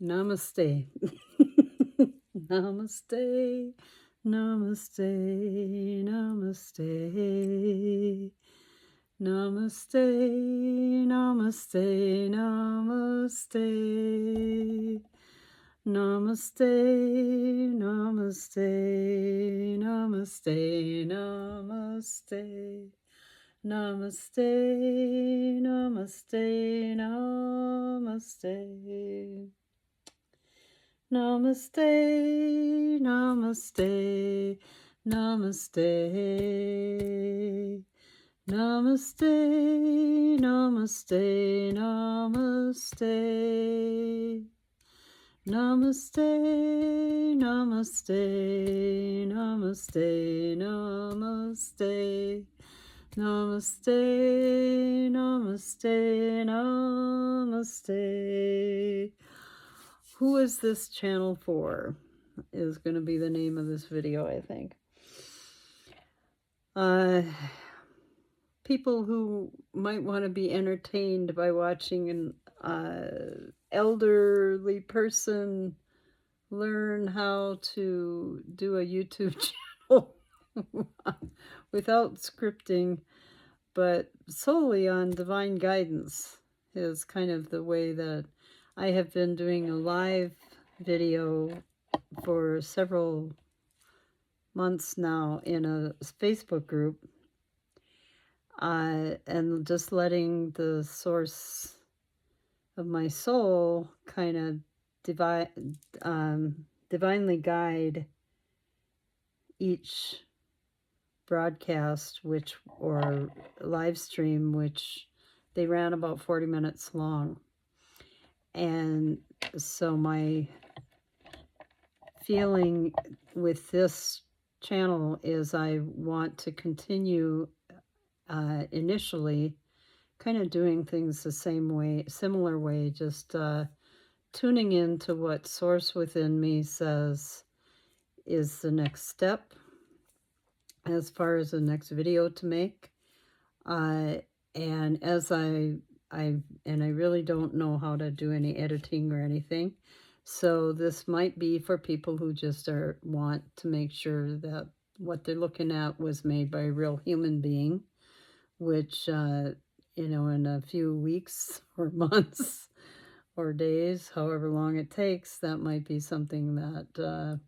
Namaste. Namaste. Namaste. Namaste. Namaste. Namaste. Namaste. Namaste. Namaste. Namaste. Namaste. Namaste, namaste, namaste. Namaste, namaste, namaste. Namaste, namaste, namaste. Namaste, namaste, namaste, namaste. Namaste, namaste, namaste. Who is this channel for? Is going to be the name of this video, I think. People who might want to be entertained by watching an elderly person learn how to do a YouTube channel without scripting, but solely on divine guidance is kind of the way that I have been doing a live video for several months now in a Facebook group, and just letting the source of my soul kind of divinely guide each broadcast, or live stream, which they ran about 40 minutes long. And so my feeling with this channel is I want to continue initially kind of doing things the similar way, just tuning into what source within me says is the next step as far as the next video to make. And as I really don't know how to do any editing or anything, so this might be for people who just want to make sure that what they're looking at was made by a real human being, which in a few weeks or months or days, however long it takes, that might be something that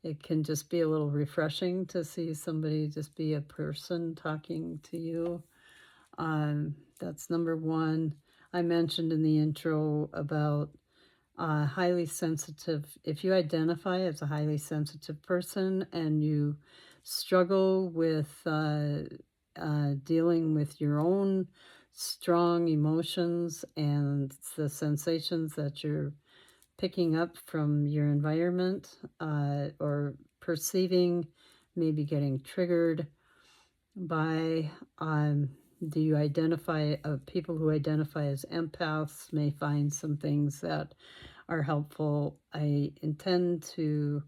it can just be a little refreshing to see somebody just be a person talking to you. That's number one. I mentioned in the intro about highly sensitive. If you identify as a highly sensitive person and you struggle with dealing with your own strong emotions and the sensations that you're picking up from your environment, or perceiving, maybe getting triggered by, do you identify, people who identify as empaths may find some things that are helpful. I intend to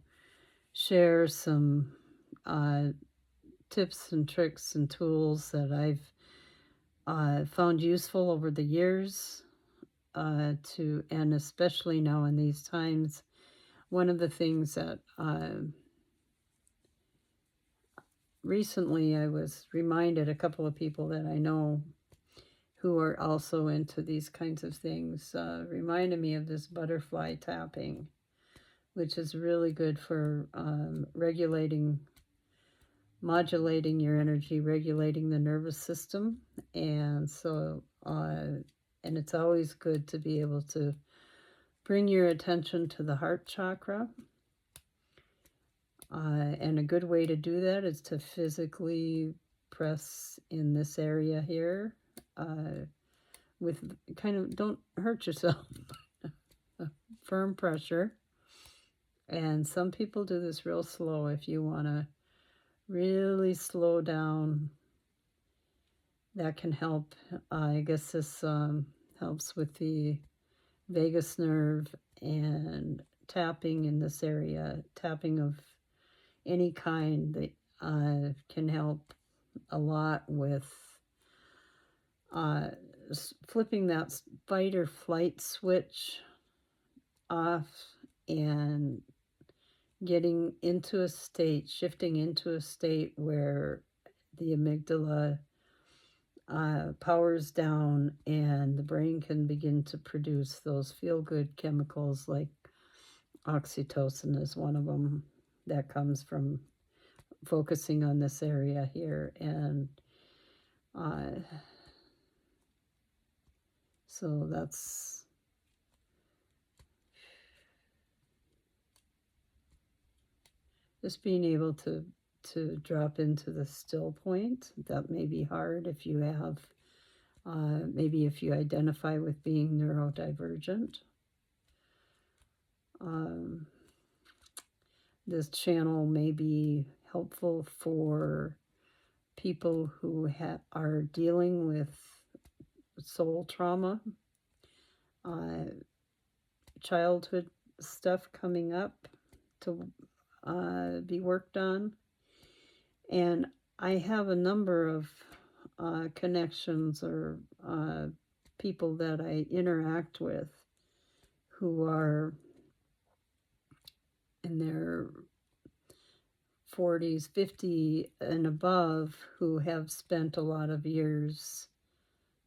share some tips and tricks and tools that I've found useful over the years, and especially now in these times. One of the things that recently I was reminded, a couple of people that I know who are also into these kinds of things reminded me of this butterfly tapping, which is really good for modulating your energy, regulating the nervous system. And so, and it's always good to be able to bring your attention to the heart chakra. And a good way to do that is to physically press in this area here, with don't hurt yourself, firm pressure. And some people do this real slow. If you want to really slow down, that can help. I guess this helps with the vagus nerve, and tapping in this area, tapping of any kind, that can help a lot with flipping that fight or flight switch off and shifting into a state where the amygdala powers down and the brain can begin to produce those feel good chemicals like oxytocin is one of them that comes from focusing on this area here. And uh, so that's just being able to drop into the still point. That may be hard if you have maybe if you identify with being neurodivergent. Um, this channel may be helpful for people who are dealing with soul trauma, childhood stuff coming up to be worked on. And I have a number of connections or people that I interact with who are in their 40s, 50 and above, who have spent a lot of years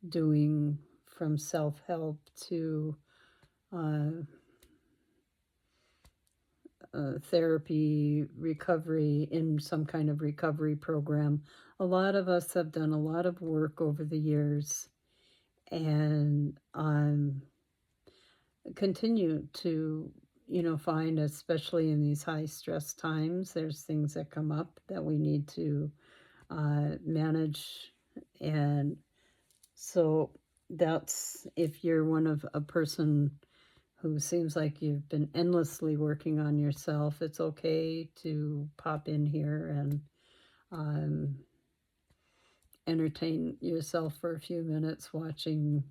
doing from self-help to therapy, recovery, in some kind of recovery program. A lot of us have done a lot of work over the years and continue to, find, especially in these high stress times, there's things that come up that we need to manage. And so that's, if you're a person who seems like you've been endlessly working on yourself, it's okay to pop in here and entertain yourself for a few minutes watching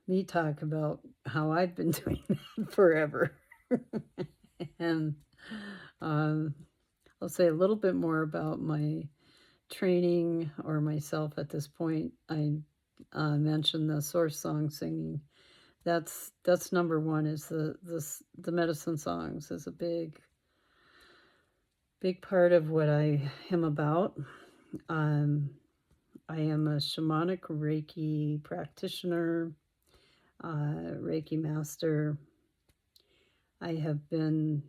me talk about how I've been doing that forever. And I'll say a little bit more about my training or myself at this point. I mentioned the source song singing. That's number one. Is the medicine songs is a big part of what I am about. I am a shamanic Reiki practitioner, Reiki master. I have been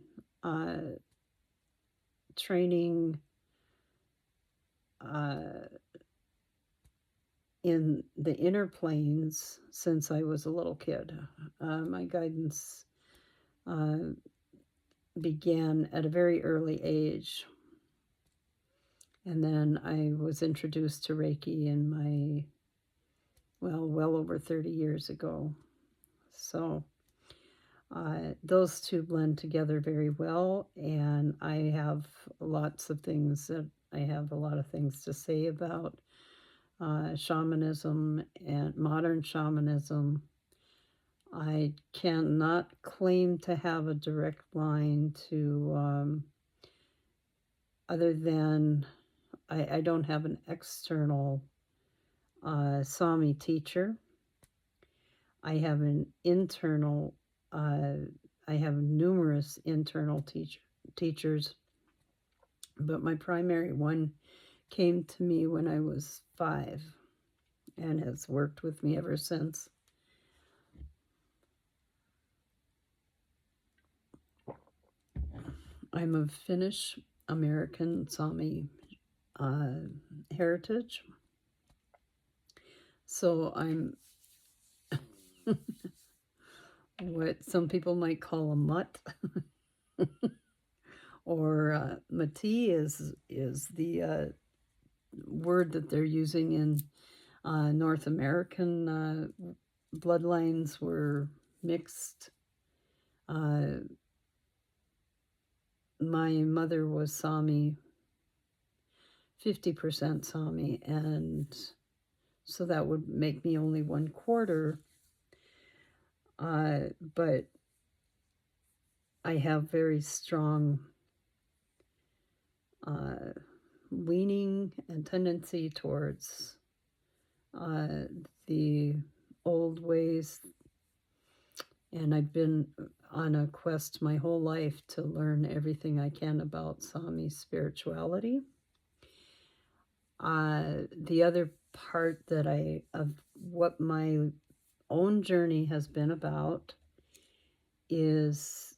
training in the inner planes since I was a little kid. My guidance began at a very early age. And then I was introduced to Reiki in well over 30 years ago. So those two blend together very well, and I have a lot of things to say about shamanism and modern shamanism. I cannot claim to have a direct line to, other than I don't have an external Sami teacher. I have an internal, I have numerous internal teachers, but my primary one came to me when I was 5 and has worked with me ever since. I'm of Finnish American Sami heritage. So I'm what some people might call a mutt. Or Mati is the word that they're using in North American bloodlines were mixed. My mother was Sami, 50% Sami, and so that would make me only 1/4. But I have very strong leaning and tendency towards the old ways, And I've been on a quest my whole life to learn everything I can about Sami spirituality. The other part of what my own journey has been about is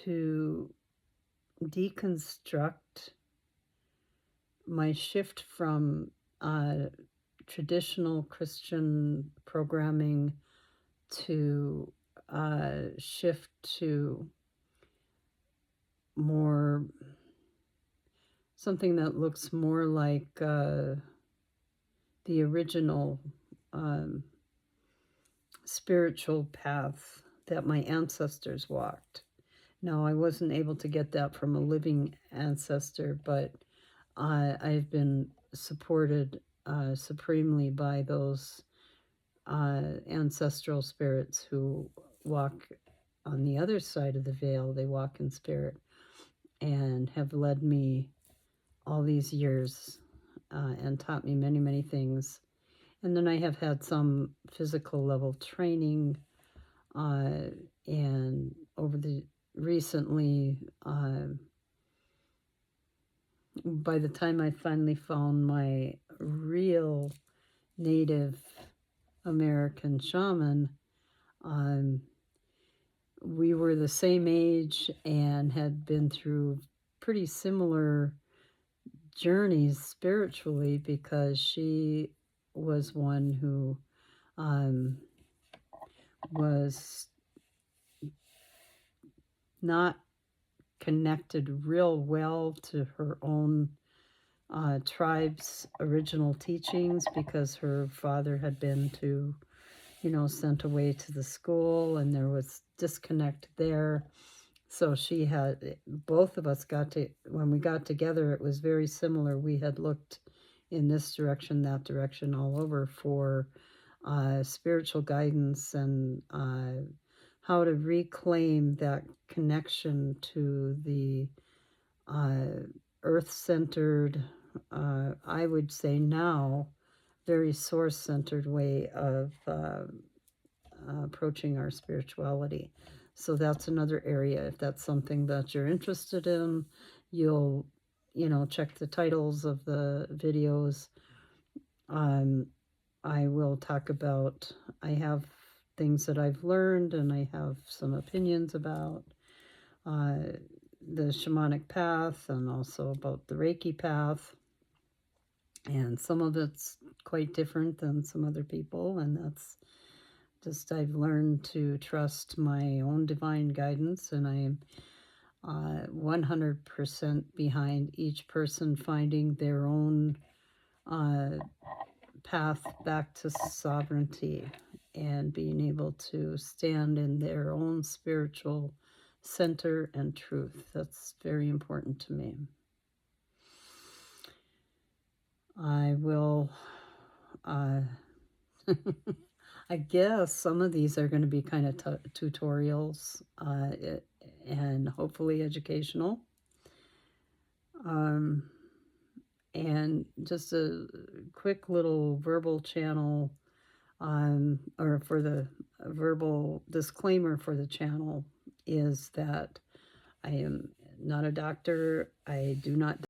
to deconstruct my shift from traditional Christian programming to shift to more something that looks more like the original um, spiritual path that my ancestors walked. Now, I wasn't able to get that from a living ancestor, but I've been supported supremely by those ancestral spirits who walk on the other side of the veil. They walk in spirit and have led me all these years and taught me many, many things. And then I have had some physical level training, and over the recently, by the time I finally found my real Native American shaman, um, we were the same age and had been through pretty similar journeys spiritually, because she was one who um, was not connected real well to her own tribe's original teachings, because her father had been sent away to the school, and there was disconnect there. So both of us when we got together, it was very similar. We had looked in this direction, that direction, all over for spiritual guidance and how to reclaim that connection to the earth-centered, I would say now, very source-centered way of approaching our spirituality. So that's another area. If that's something that you're interested in, you'll, check the titles of the videos. I will talk about, I have things that I've learned, and I have some opinions about the shamanic path, and also about the Reiki path. And some of it's quite different than some other people, and that's just, I've learned to trust my own divine guidance, and I am 100% behind each person finding their own path back to sovereignty and being able to stand in their own spiritual center and truth. That's very important to me. I will, I guess some of these are going to be kind of tutorials and hopefully educational. And just a quick little verbal channel, or for the verbal disclaimer for the channel, is that I am not a doctor. I do not